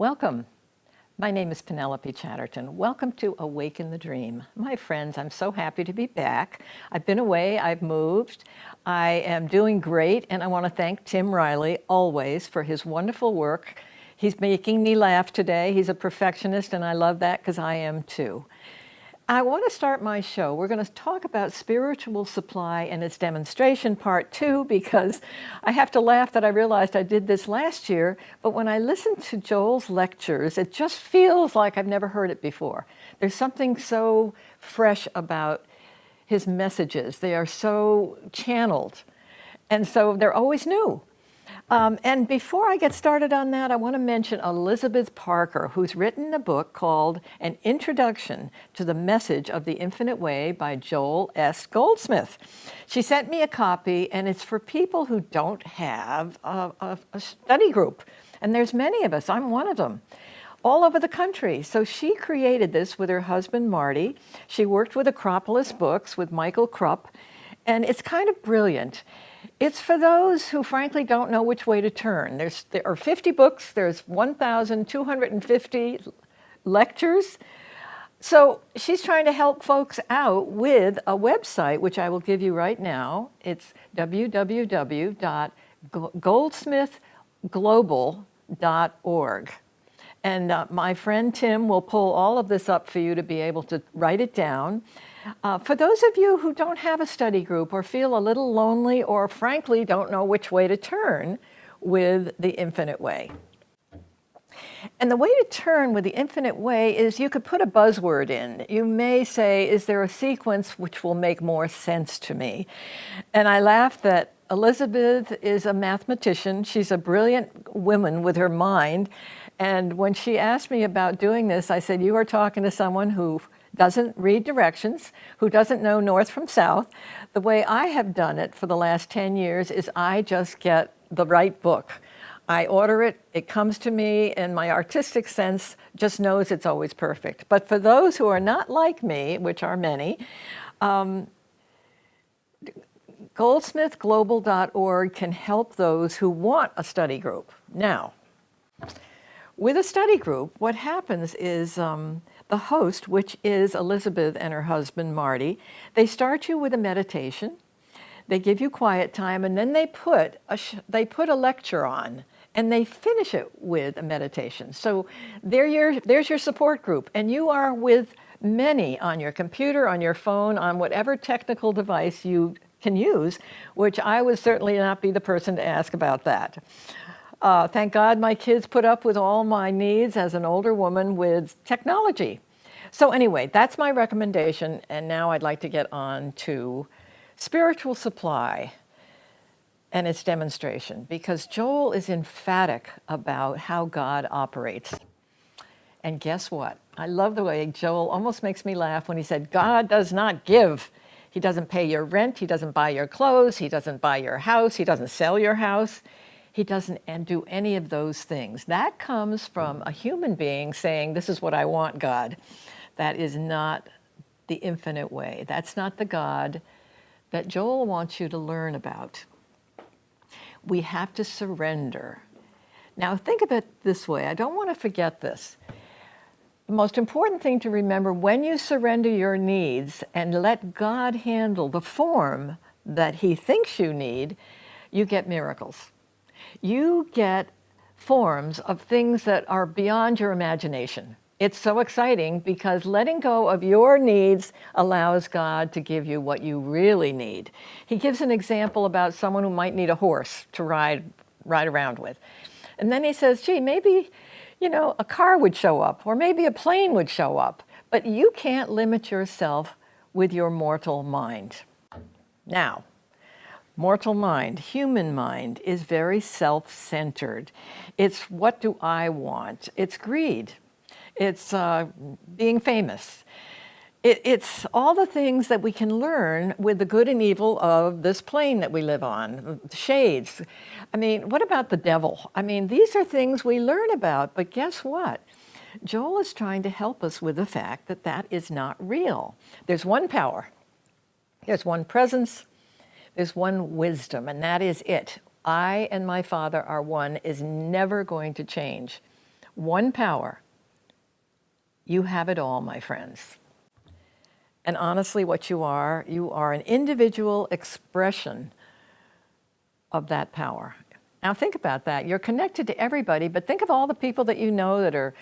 Welcome. My name is Penelope Chatterton. Welcome to Awaken the Dream. My friends, I'm so happy to be back. I've been away, I've moved. I am doing great, and I want to thank Tim Riley always for his wonderful work. He's making me laugh today. He's a perfectionist, and I love that because I am too. I want to start my show. We're going to talk about spiritual supply and its demonstration part 2, because I have to laugh that I realized I did this last year, but when I listen to Joel's lectures, it just feels like I've never heard it before. There's something so fresh about his messages. They are so channeled, and so they're always new. And before I get started on that, I want to mention Elizabeth Parker, who's written a book called An Introduction to the Message of the Infinite Way by Joel S. Goldsmith. She sent me a copy, and it's for people who don't have a study group. And there's many of us. I'm one of them, all over the country. So she created this with her husband, Marty. She worked with Acropolis Books with Michael Krupp, and it's kind of brilliant. It's for those who frankly don't know which way to turn. There are 50 books, there's 1,250 lectures. So she's trying to help folks out with a website, which I will give you right now. It's www.goldsmithglobal.org. And my friend Tim will pull all of this up for you to be able to write it down. For those of you who don't have a study group or feel a little lonely or frankly don't know which way to turn with the Infinite Way. And the way to turn with the Infinite Way is you could put a buzzword in. You may say, is there a sequence which will make more sense to me? And I laugh that Elizabeth is a mathematician. She's a brilliant woman with her mind. And when she asked me about doing this, I said, you are talking to someone who doesn't read directions, who doesn't know north from south. The way I have done it for the last 10 years is I just get the right book. I order it, it comes to me, and my artistic sense just knows it's always perfect. But for those who are not like me, which are many, goldsmithglobal.org can help those who want a study group. Now, with a study group, what happens is the host, which is Elizabeth and her husband, Marty, they start you with a meditation, they give you quiet time, and then they put a lecture on, and they finish it with a meditation. So there's your support group, and you are with many on your computer, on your phone, on whatever technical device you can use, which I would certainly not be the person to ask about that. Thank God my kids put up with all my needs as an older woman with technology. So anyway, that's my recommendation, and now I'd like to get on to spiritual supply and its demonstration, because Joel is emphatic about how God operates. And guess what? I love the way Joel almost makes me laugh when he said, God does not give. He doesn't pay your rent, he doesn't buy your clothes, he doesn't buy your house, he doesn't sell your house. He doesn't do any of those things. That comes from a human being saying, this is what I want, God. That is not the infinite way. That's not the God that Joel wants you to learn about. We have to surrender. Now think of it this way. I don't want to forget this. The most important thing to remember, when you surrender your needs and let God handle the form that he thinks you need, you get miracles. You get forms of things that are beyond your imagination. It's so exciting because letting go of your needs allows God to give you what you really need. He gives an example about someone who might need a horse to ride around with. And then he says, gee, maybe, a car would show up, or maybe a plane would show up, but you can't limit yourself with your mortal mind. Now, mortal mind, human mind, is very self-centered. It's what do I want? It's greed. It's being famous. It's all the things that we can learn with the good and evil of this plane that we live on, shades. I mean, what about the devil? I mean, these are things we learn about, but guess what? Joel is trying to help us with the fact that that is not real. There's one power. There's one presence. There's one wisdom, and that is it. I and my Father are one is never going to change. one power. You have it all, my friends. And honestly, what you are an individual expression of that power. Now think about that. You're connected to everybody, but think of all the people that you know that are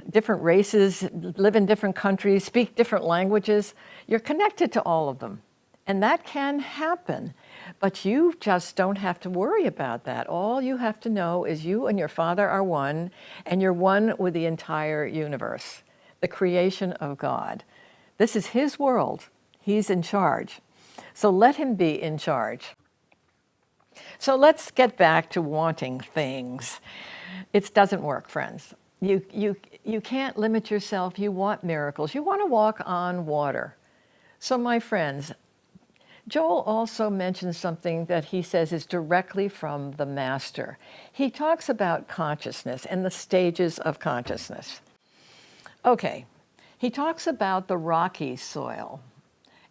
different races, live in different countries, speak different languages. You're connected to all of them. And that can happen, but you just don't have to worry about that. All you have to know is you and your Father are one, and you're one with the entire universe, the creation of God. This is His world. He's in charge. So let Him be in charge. So let's get back to wanting things. It doesn't work, friends. You can't limit yourself. You want miracles. You want to walk on water. So my friends, Joel also mentions something that he says is directly from the Master. He talks about consciousness and the stages of consciousness. Okay, he talks about the rocky soil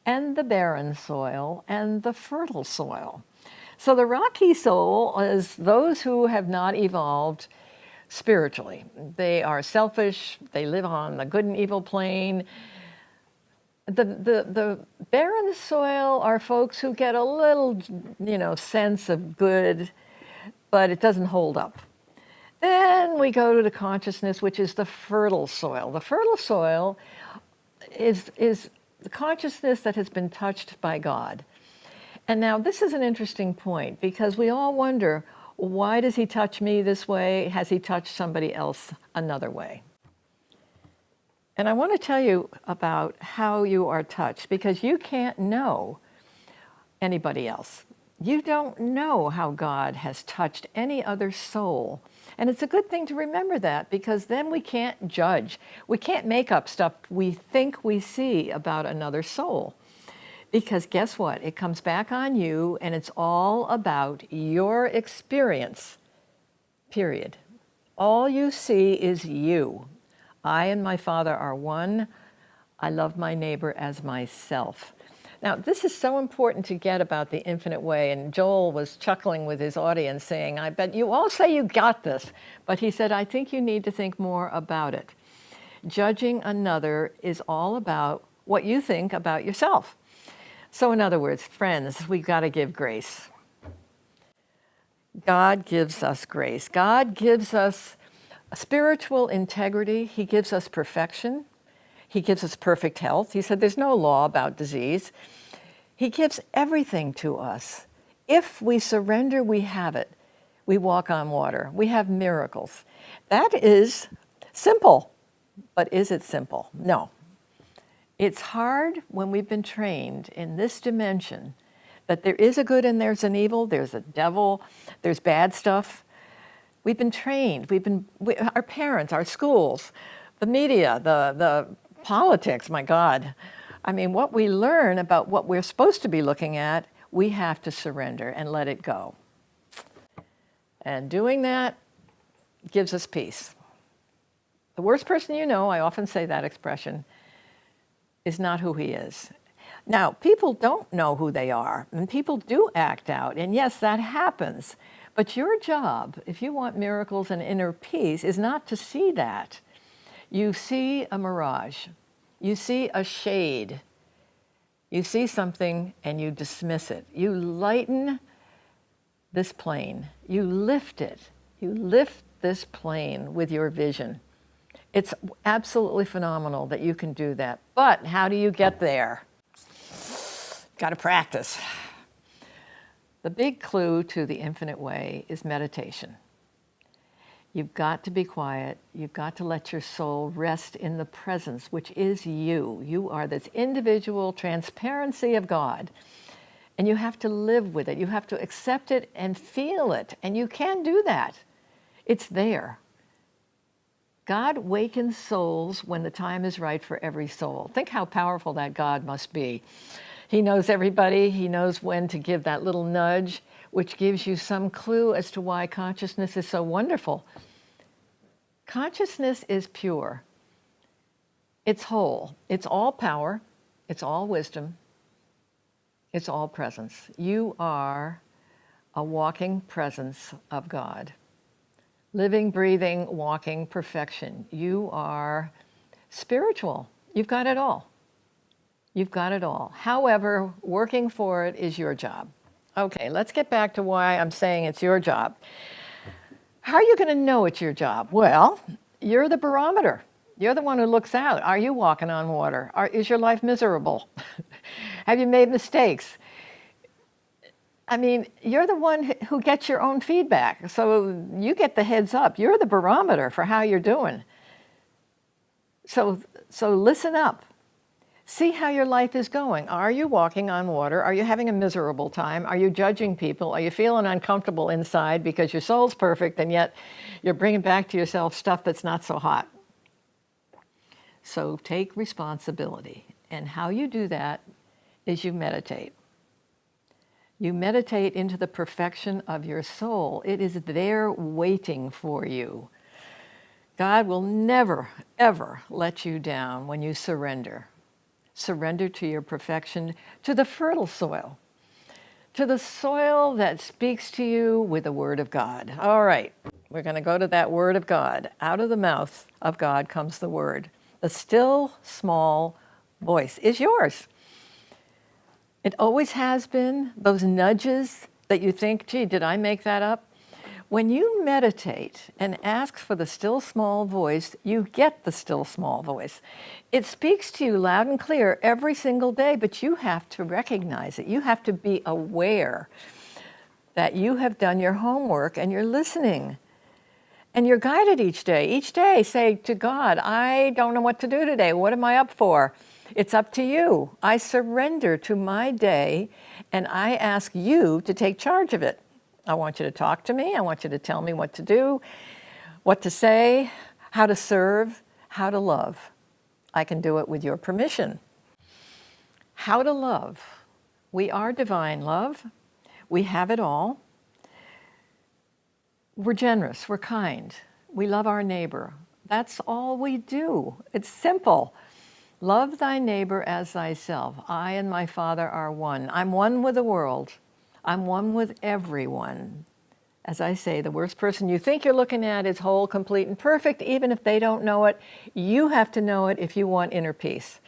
and the barren soil and the fertile soil. So the rocky soil is those who have not evolved spiritually. They are selfish, they live on the good and evil plane. The barren soil are folks who get a little, sense of good, but it doesn't hold up. Then we go to the consciousness, which is the fertile soil. The fertile soil is the consciousness that has been touched by God. And now this is an interesting point because we all wonder, why does He touch me this way? Has He touched somebody else another way? And I want to tell you about how you are touched, because you can't know anybody else. You don't know how God has touched any other soul. And it's a good thing to remember that, because then we can't judge. We can't make up stuff we think we see about another soul. Because guess what? It comes back on you, and it's all about your experience, period. All you see is you. I and my Father are one. I love my neighbor as myself. Now, this is so important to get about the infinite way, and Joel was chuckling with his audience saying, I bet you all say you got this, but he said, I think you need to think more about it. Judging another is all about what you think about yourself. So in other words, friends, we've got to give grace. God gives us grace. God gives us spiritual integrity. He gives us perfection. He gives us perfect health. He said there's no law about disease. He gives everything to us. If we surrender, we have it. We walk on water. We have miracles. That is simple. But is it simple? No. It's hard when we've been trained in this dimension that there is a good and there's an evil, there's a devil, there's bad stuff. We've been trained. Our parents, our schools, the media, the politics, my God. I mean, what we learn about what we're supposed to be looking at, we have to surrender and let it go. And doing that gives us peace. The worst person you know, I often say that expression, is not who he is. Now, people don't know who they are, and people do act out, and yes, that happens. But your job, if you want miracles and inner peace, is not to see that. You see a mirage. You see a shade. You see something and you dismiss it. You lighten this plane. You lift it. You lift this plane with your vision. It's absolutely phenomenal that you can do that. But how do you get there? Got to practice. The big clue to the infinite way is meditation. You've got to be quiet. You've got to let your soul rest in the presence, which is you. You are this individual transparency of God. And you have to live with it. You have to accept it and feel it. And you can do that. It's there. God wakens souls when the time is right for every soul. Think how powerful that God must be. He knows everybody. He knows when to give that little nudge, which gives you some clue as to why consciousness is so wonderful. Consciousness is pure. It's whole. It's all power. It's all wisdom. It's all presence. You are a walking presence of God. living, breathing, walking perfection. You are spiritual. You've got it all. You've got it all. However, working for it is your job. Okay, let's get back to why I'm saying it's your job. How are you going to know it's your job? Well, you're the barometer. You're the one who looks out. Are you walking on water? Is your life miserable? Have you made mistakes? I mean, you're the one who gets your own feedback. So you get the heads up. You're the barometer for how you're doing. So listen up. See how your life is going. Are you walking on water? Are you having a miserable time? Are you judging people? Are you feeling uncomfortable inside because your soul's perfect and yet you're bringing back to yourself stuff that's not so hot? So take responsibility. And how you do that is you meditate. You meditate into the perfection of your soul. It is there waiting for you. God will never, ever let you down when you surrender. Surrender to your perfection, to the fertile soil, to the soil that speaks to you with the Word of God. All right, we're going to go to that Word of God. Out of the mouth of God comes the Word. The still, small voice is yours. It always has been. Those nudges that you think, gee, did I make that up? When you meditate and ask for the still small voice, you get the still small voice. It speaks to you loud and clear every single day, but you have to recognize it. You have to be aware that you have done your homework and you're listening. And you're guided each day. Each day, say to God, I don't know what to do today. What am I up for? It's up to you. I surrender to my day, and I ask you to take charge of it. I want you to talk to me. I want you to tell me what to do, what to say, how to serve, how to love. I can do it with your permission. How to love. We are divine love. We have it all. We're generous. We're kind. We love our neighbor. That's all we do. It's simple. Love thy neighbor as thyself. I and my Father are one. I'm one with the world. I'm one with everyone. As I say, the worst person you think you're looking at is whole, complete, and perfect. Even if they don't know it, you have to know it if you want inner peace.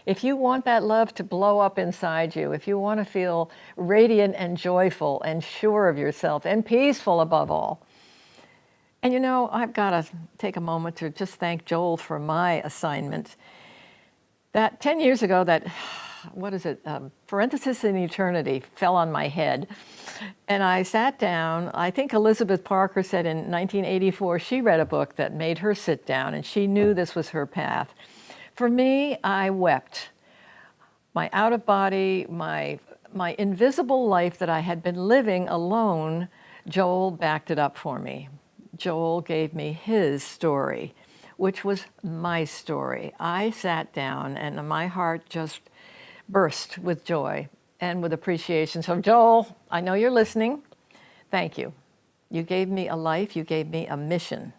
If you want that love to blow up inside you, if you want to feel radiant and joyful and sure of yourself and peaceful above all. And you know, I've got to take a moment to just thank Joel for my assignment. That 10 years ago, that, parenthesis in eternity fell on my head. And I sat down. I think Elizabeth Parker said in 1984, she read a book that made her sit down and she knew this was her path. For me, I wept. My out of body, my invisible life that I had been living alone, Joel backed it up for me. Joel gave me his story, which was my story. I sat down and my heart just burst with joy and with appreciation. So Joel, I know you're listening. Thank you. You gave me a life. You gave me a mission.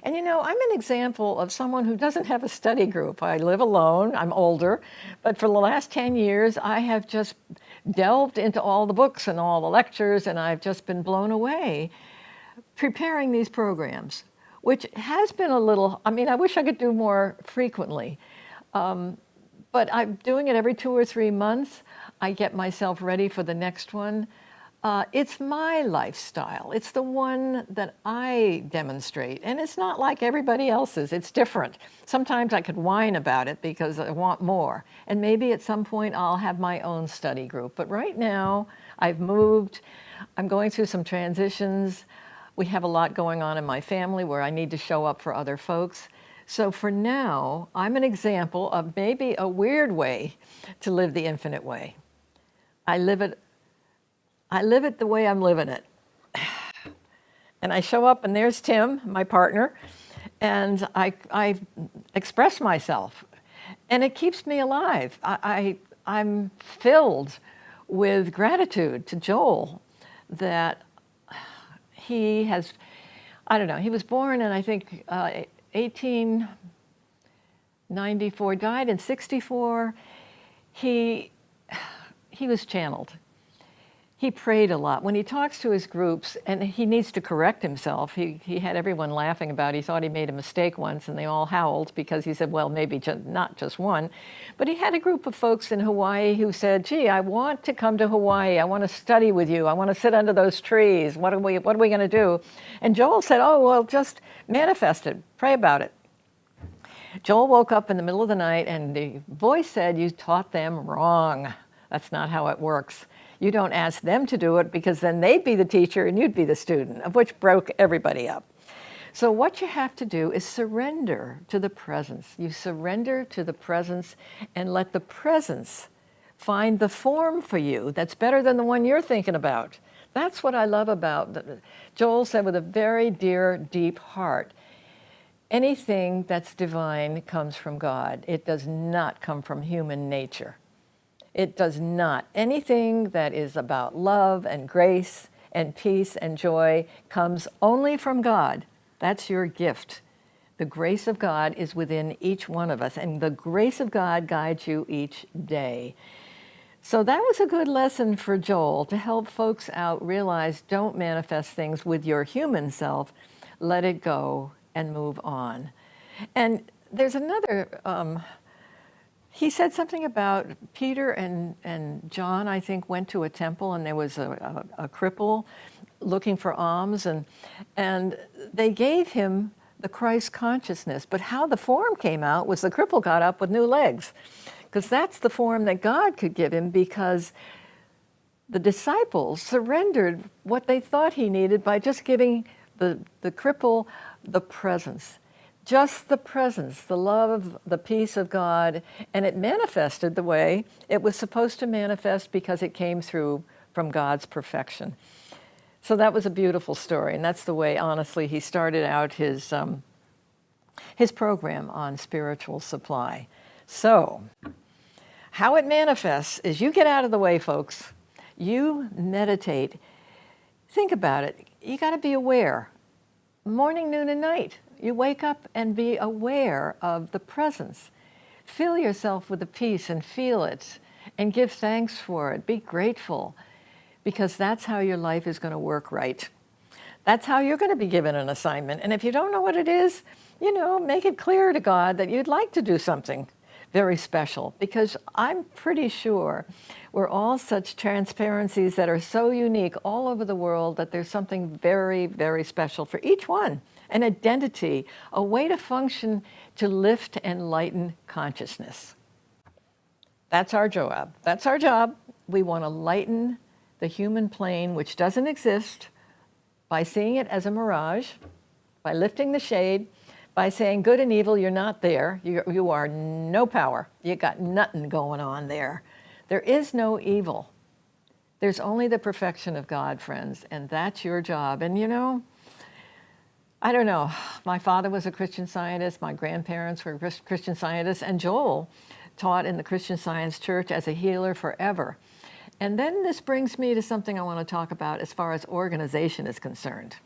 And you know, I'm an example of someone who doesn't have a study group. I live alone. I'm older. But for the last 10 years, I have just delved into all the books and all the lectures, and I've just been blown away preparing these programs, which has been a little, I mean, I wish I could do more frequently. But I'm doing it every 2 or 3 months. I get myself ready for the next one. It's my lifestyle. It's the one that I demonstrate. And it's not like everybody else's. It's different. Sometimes I could whine about it because I want more. And maybe at some point I'll have my own study group. But right now, I've moved. I'm going through some transitions. We have a lot going on in my family where I need to show up for other folks. So for now, I'm an example of maybe a weird way to live the infinite way. I live it the way I'm living it. And I show up and there's Tim, my partner, and I express myself. And it keeps me alive. I'm filled with gratitude to Joel that he has, I don't know, he was born in, I think, 1894, died in 64. He was channeled. He prayed a lot. When he talks to his groups, and he needs to correct himself, he had everyone laughing about it. He thought he made a mistake once, and they all howled because he said, well, maybe not just one. But he had a group of folks in Hawaii who said, gee, I want to come to Hawaii. I want to study with you. I want to sit under those trees. What are we going to do? And Joel said, oh, well, just manifest it. Pray about it. Joel woke up in the middle of the night, and the voice said, you taught them wrong. That's not how it works. You don't ask them to do it, because then they'd be the teacher and you'd be the student, of which broke everybody up. So what you have to do is surrender to the presence. You surrender to the presence and let the presence find the form for you that's better than the one you're thinking about. That's what I love about Joel said with a very dear, deep heart. Anything that's divine comes from God. It does not come from human nature. It does not. Anything that is about love and grace and peace and joy comes only from God. That's your gift. The grace of God is within each one of us, and the grace of God guides you each day. So that was a good lesson for Joel to help folks out realize, don't manifest things with your human self. Let it go and move on. And there's another... he said something about Peter and John, I think, went to a temple, and there was a cripple looking for alms, and they gave him the Christ consciousness. But how the form came out was the cripple got up with new legs, because that's the form that God could give him, because the disciples surrendered what they thought he needed by just giving the cripple the presence. Just the presence, the love, the peace of God, and it manifested the way it was supposed to manifest, because it came through from God's perfection. So that was a beautiful story, and that's the way, honestly, he started out his program on spiritual supply. So, how it manifests is you get out of the way, folks. You meditate. Think about it. You got to be aware. Morning, noon, and night. You wake up and be aware of the presence. Fill yourself with the peace and feel it and give thanks for it. Be grateful, because that's how your life is going to work right. That's how you're going to be given an assignment. And if you don't know what it is, make it clear to God that you'd like to do something very special, because I'm pretty sure we're all such transparencies that are so unique all over the world that there's something very, very special for each one. An identity, a way to function to lift and lighten consciousness. That's our job. That's our job. We want to lighten the human plane, which doesn't exist, by seeing it as a mirage, by lifting the shade, by saying good and evil, you're not there. You are no power. You got nothing going on there. There is no evil. There's only the perfection of God, friends, and that's your job. And I don't know. My father was a Christian Scientist. My grandparents were Christian Scientists. And Joel taught in the Christian Science Church as a healer forever. And then this brings me to something I want to talk about as far as organization is concerned.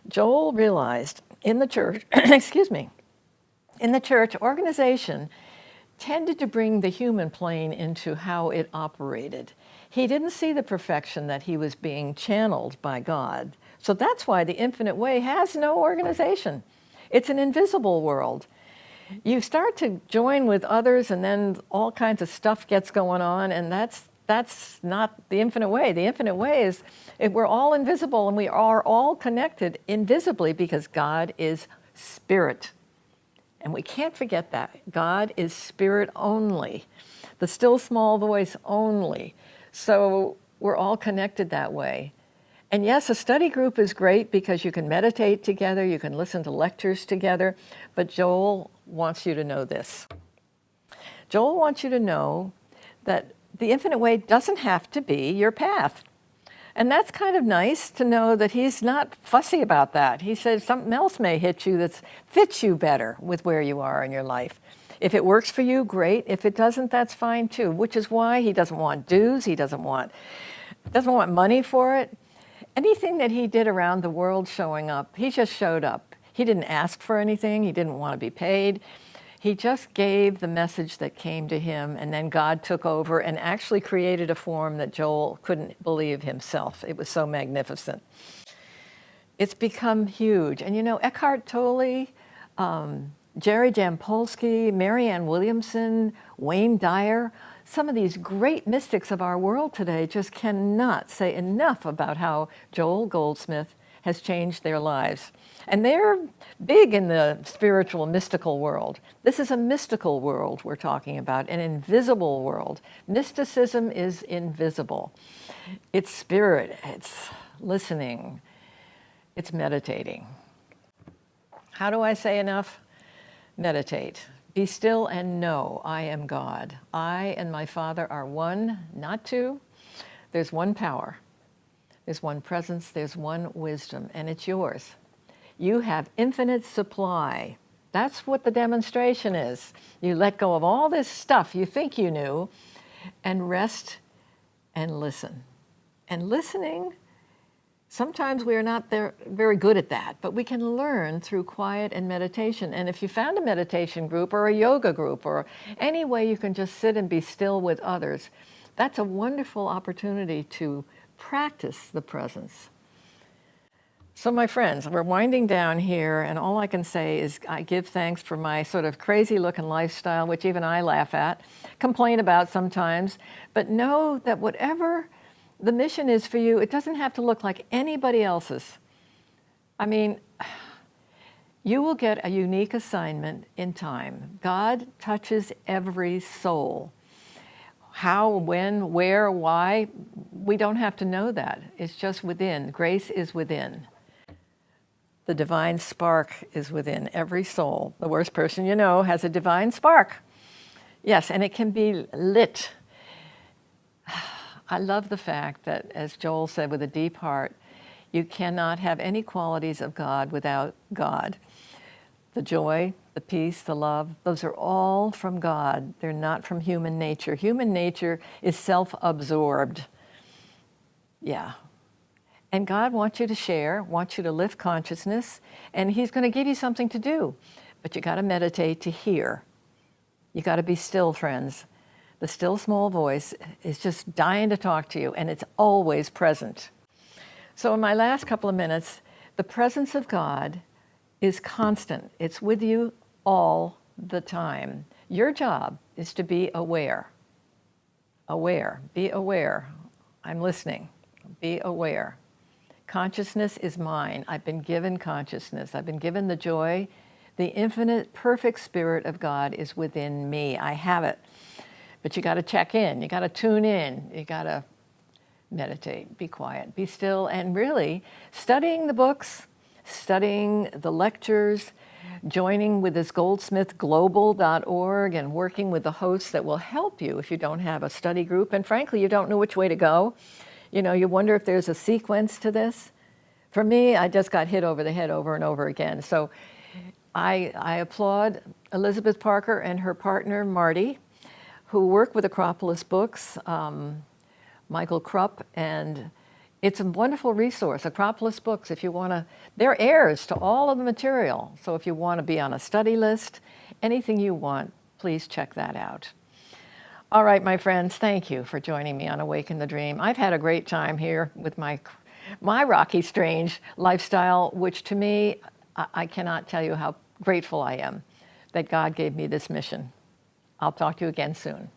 Joel realized in the church, in the church, organization tended to bring the human plane into how it operated. He didn't see the perfection that he was being channeled by God. So that's why the infinite way has no organization. It's an invisible world. You start to join with others, and then all kinds of stuff gets going on, and that's not the infinite way. The infinite way is we're all invisible, and we are all connected invisibly, because God is spirit. And we can't forget that. God is spirit only, the still small voice only. So we're all connected that way. And yes, a study group is great because you can meditate together, you can listen to lectures together, but Joel wants you to know this. Joel wants you to know that the infinite way doesn't have to be your path. And that's kind of nice to know that he's not fussy about that. He says something else may hit you that fits you better with where you are in your life. If it works for you, great. If it doesn't, that's fine too, which is why he doesn't want dues, he doesn't want money for it. Anything that he did around the world showing up, he just showed up. He didn't ask for anything. He didn't want to be paid. He just gave the message that came to him, and then God took over and actually created a form that Joel couldn't believe himself. It was so magnificent. It's become huge. And you know, Eckhart Tolle, Jerry Jampolsky, Marianne Williamson, Wayne Dyer, some of these great mystics of our world today just cannot say enough about how Joel Goldsmith has changed their lives. And they're big in the spiritual, mystical world. This is a mystical world we're talking about, an invisible world. Mysticism is invisible. It's spirit, it's listening, it's meditating. How do I say enough? Meditate. Be still and know I am God. I and my Father are one, not two. There's one power. There's one presence. There's one wisdom, and it's yours. You have infinite supply. That's what the demonstration is. You let go of all this stuff you think you knew and rest and listen. And listening, sometimes we are not very good at that, but we can learn through quiet and meditation. And if you found a meditation group or a yoga group or any way you can just sit and be still with others, that's a wonderful opportunity to practice the presence. So my friends, we're winding down here, and all I can say is I give thanks for my sort of crazy looking lifestyle, which even I laugh at, complain about sometimes, but know that whatever the mission is for you, it doesn't have to look like anybody else's. I mean, you will get a unique assignment in time. God touches every soul. How, when, where, why, we don't have to know that. It's just within. Grace is within. The divine spark is within every soul. The worst person you know has a divine spark. Yes, and it can be lit. I love the fact that, as Joel said, with a deep heart, you cannot have any qualities of God without God. The joy, the peace, the love, those are all from God. They're not from human nature. Human nature is self-absorbed. Yeah. And God wants you to share, wants you to lift consciousness, and He's going to give you something to do. But you got to meditate to hear. You got to be still, friends. The still small voice is just dying to talk to you, and it's always present. So in my last couple of minutes, the presence of God is constant. It's with you all the time. Your job is to be aware. Aware. Be aware. I'm listening. Be aware. Consciousness is mine. I've been given consciousness. I've been given the joy. The infinite, perfect Spirit of God is within me. I have it. But you got to check in. You got to tune in. You got to meditate, be quiet, be still, and really studying the books, studying the lectures, joining with this goldsmithglobal.org and working with the hosts that will help you if you don't have a study group. And frankly, you don't know which way to go. You know, you wonder if there's a sequence to this. For me, I just got hit over the head over and over again. So I applaud Elizabeth Parker and her partner, Marty, who work with Acropolis Books, Michael Krupp, and it's a wonderful resource. Acropolis Books, if you want to, they're heirs to all of the material. So if you want to be on a study list, anything you want, please check that out. All right, my friends, thank you for joining me on Awaken the Dream. I've had a great time here with my rocky, strange lifestyle, which to me, I cannot tell you how grateful I am that God gave me this mission. I'll talk to you again soon.